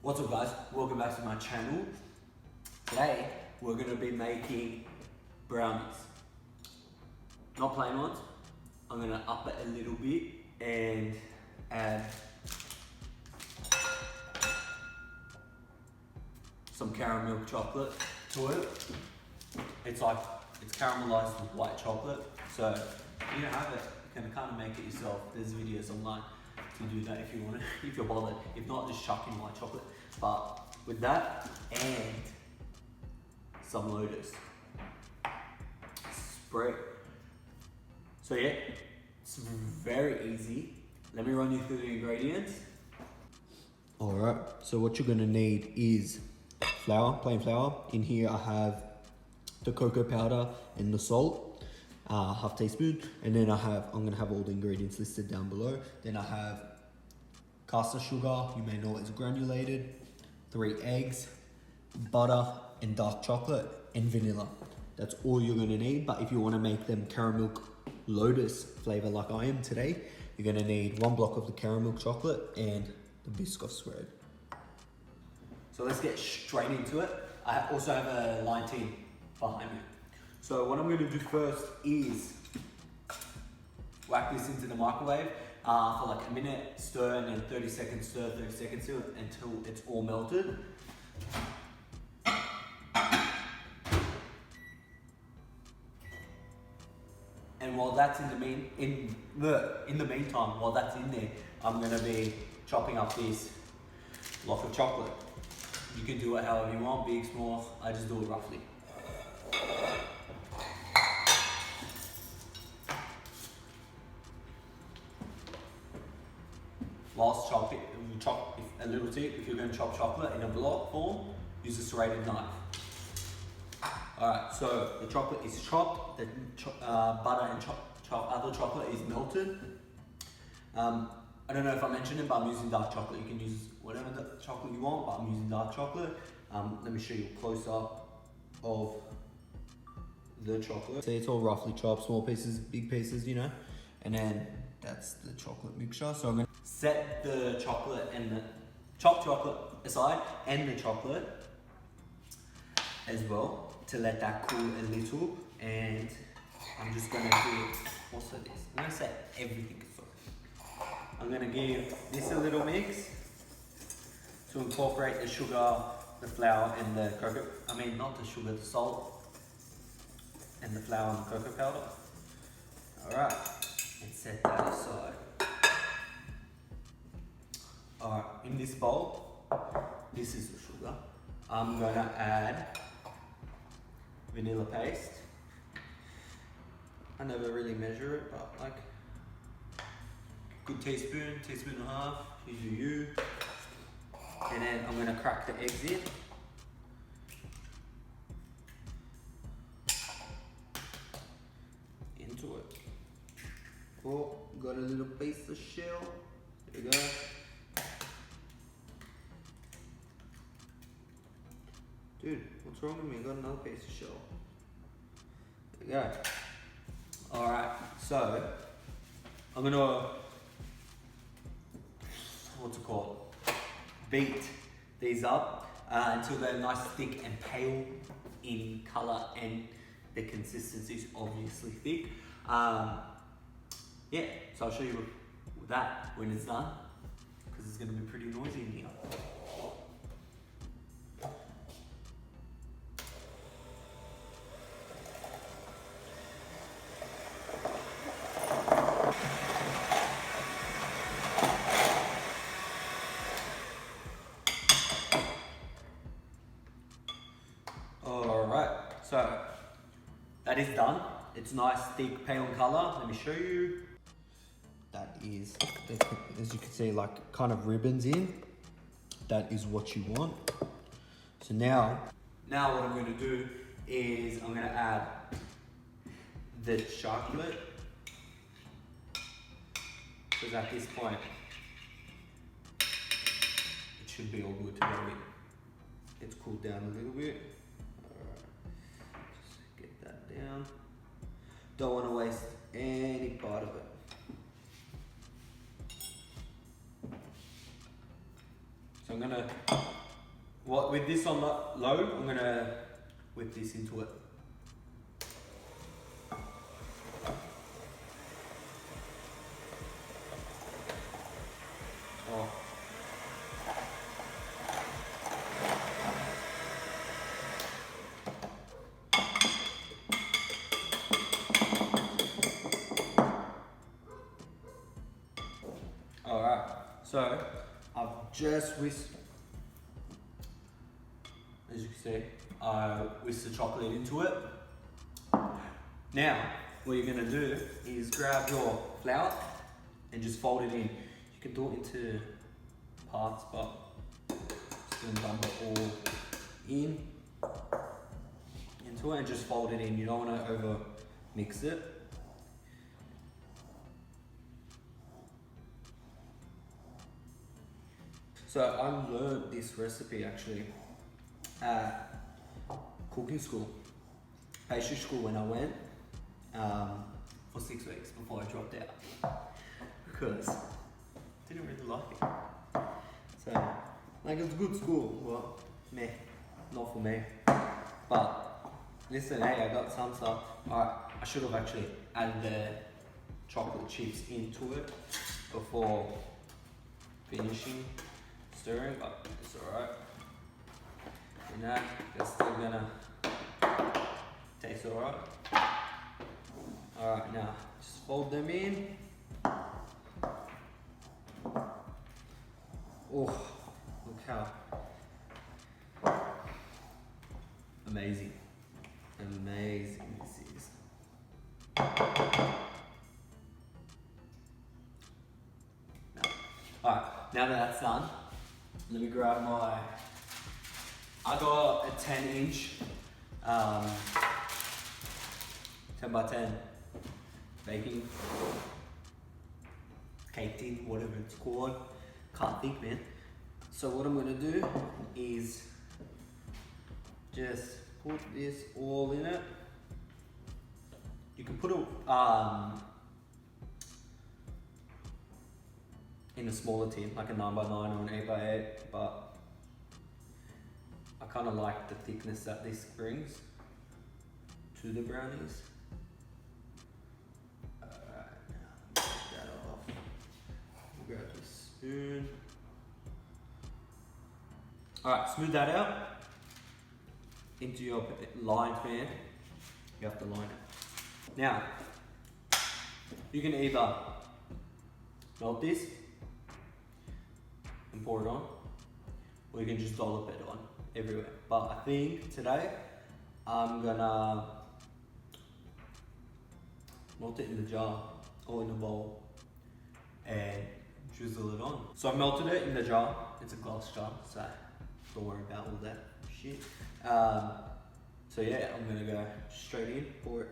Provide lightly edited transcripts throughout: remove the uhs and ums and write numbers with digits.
What's up guys, welcome back to my channel. Today we're going to be making brownies. Not plain ones, I'm going to up it a little bit and add some Caramilk chocolate to it. It's caramelized with white chocolate, so if you don't have it, you can kind of make it yourself. There's videos online to do that if you want to, if you're bothered. If not, just chuck in white chocolate. But with that and some lotus, spread. So yeah, it's very easy. Let me run you through the ingredients. Alright, so what you're gonna need is flour, plain flour. In here I have the cocoa powder and the salt, half teaspoon, and then I'm gonna have all the ingredients listed down below. Then I have Castor sugar, you may know it's granulated, 3 eggs, butter and dark chocolate, and vanilla. That's all you're gonna need, but if you wanna make them Caramilk lotus flavor like I am today, you're gonna need 1 block of the Caramilk chocolate and the Biscoff spread. So let's get straight into it. I also have a lighting behind me. So what I'm going to do first is whack this into the microwave for like a minute, stir, and then 30 seconds stir, 30 seconds stir until it's all melted. And while that's in the meantime, while that's in there, I'm going to be chopping up this block of chocolate. You can do it however you want, big, small, I just do it roughly. Whilst chopping, chop a little tip, if you're going to chop chocolate in a block form, use a serrated knife. Alright, so the chocolate is chopped, the butter and other chocolate is melted. I don't know if I mentioned it, but I'm using dark chocolate. You can use whatever chocolate you want, but I'm using dark chocolate. Let me show you a close-up of the chocolate. See, it's all roughly chopped, small pieces, big pieces, you know, and then that's the chocolate mixture. So I'm gonna set the chocolate and the chopped chocolate aside, and the chocolate as well, to let that cool a little. And I'm just gonna do also this. I'm gonna set everything first. I'm gonna give this a little mix to incorporate the sugar, the flour, and the cocoa. I mean, not the sugar, the salt, and the flour and the cocoa powder. Alright, and set that aside. Alright, in this bowl, this is the sugar. I'm gonna add vanilla paste. I never really measure it, but like good teaspoon, teaspoon and a half, you do you. And then I'm gonna crack the eggs in. Into it. Oh, got a little piece of shell. There we go. Dude, what's wrong with me? I got another piece of shell. There we go. Alright, so I'm gonna, what's it called? Beat these up until they're nice, thick and pale in color, and the consistency is obviously thick. Yeah, so I'll show you that when it's done, because it's gonna be pretty noisy in here. Alright, so that is done. It's nice, thick, pale in color. Let me show you. that is, as you can see, like kind of ribbons in. That is what you want. So now what I'm going to do is I'm going to add the chocolate, because at this point it should be all good to go in. It's cooled down a little bit. Alright, just get that down. Don't want to waste any part of it. So I'm gonna, with this on low, I'm gonna whip this into it. Oh. Alright, so I've just whisked, as you can see, I whisked the chocolate into it. Now, what you're gonna do is grab your flour and just fold it in. You can do it into parts, but just gonna dump it all into it and just fold it in. You don't wanna over mix it. So I learned this recipe actually at cooking school, pastry school when I went for 6 weeks before I dropped out because I didn't really like it. So like it's a good school, well, meh, not for me. But listen, hey, I got some stuff. Alright, I should have actually added the chocolate chips into it before finishing stirring, but it's alright. You know, they're still gonna taste alright. Alright, now just fold them in. Oh, look how amazing this is. Alright, now that that's done, let me grab my, I got a 10-inch, 10 by 10 baking cake tin, whatever it's called. Can't think, man. So what I'm gonna do is just put this all in it. You can put it in a smaller tin, like a 9 by 9 or an 8 by 8, but I kind of like the thickness that this brings to the brownies. Alright, now take that off. We'll grab the spoon. Alright, smooth that out into your lined pan. You have to line it. Now, you can either melt this and pour it on, or you can just dollop it on everywhere. But I think today I'm gonna melt it in the jar or in a bowl and drizzle it on. So I melted it in the jar. It's a glass jar, so don't worry about all that shit. So yeah, I'm gonna go straight in, pour it.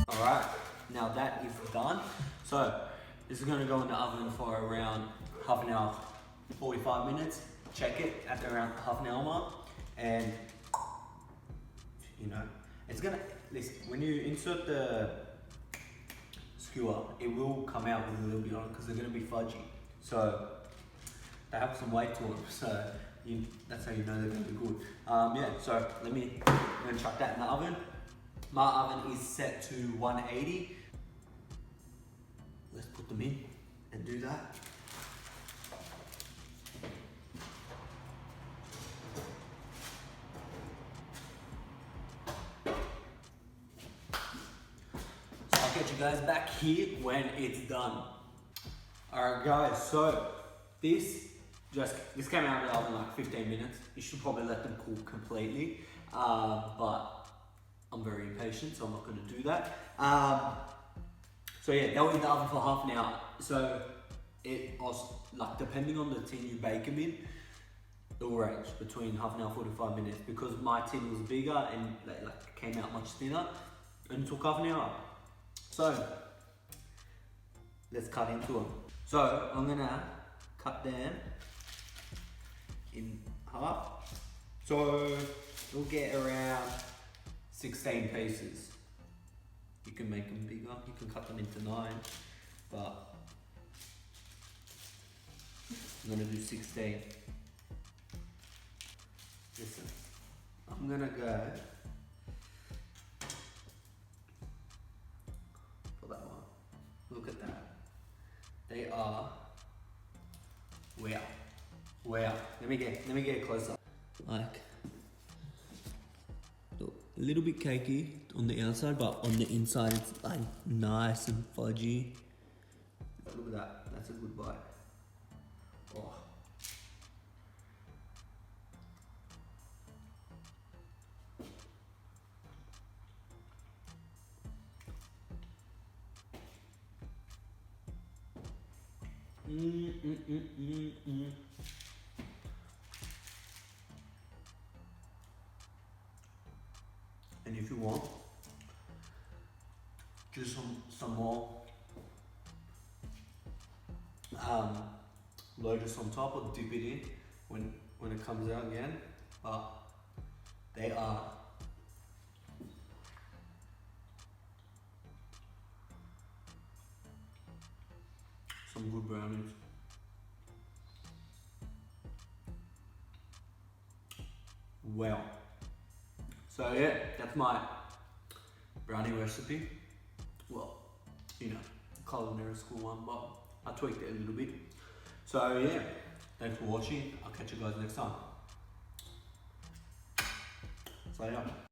Alright, now that is done. So this is gonna go in the oven for around half an hour, 45 minutes. Check it at around half an hour mark, and you know, it's gonna, listen, when you insert the skewer, it will come out with a little bit on it because they're gonna be fudgy. So they have some weight to them, so that's how you know they're gonna be good. Yeah, so I'm gonna chuck that in the oven. My oven is set to 180. Let's put them in and do that. So I'll get you guys back here when it's done. Alright guys, so this came out of the oven like 15 minutes. You should probably let them cool completely, but I'm very impatient, so I'm not going to do that. So yeah, they'll be in the oven for half an hour. So it was like, depending on the tin you bake them in, it will range between half an hour, 45 minutes. Because my tin was bigger and they like came out much thinner, and it took half an hour. So let's cut into them. So I'm gonna cut them in half. So you'll get around 16 pieces. You can make them bigger, you can cut them into 9. but I'm gonna do 16. Listen, I'm gonna go for that one. Look at that. They are, wow. Wow. Let me get closer. Like, look, a little bit cakey on the outside, but on the inside it's like nice and fudgy. Look at that. That's a good bite. Oh. And if you want, just some more lotus on top, or dip it in when it comes out again. But they are some good brownies. Well, so yeah, that's my brownie recipe. Well, you know, culinary school one, but I tweaked it a little bit. So yeah, thanks for watching. I'll catch you guys next time. So yeah.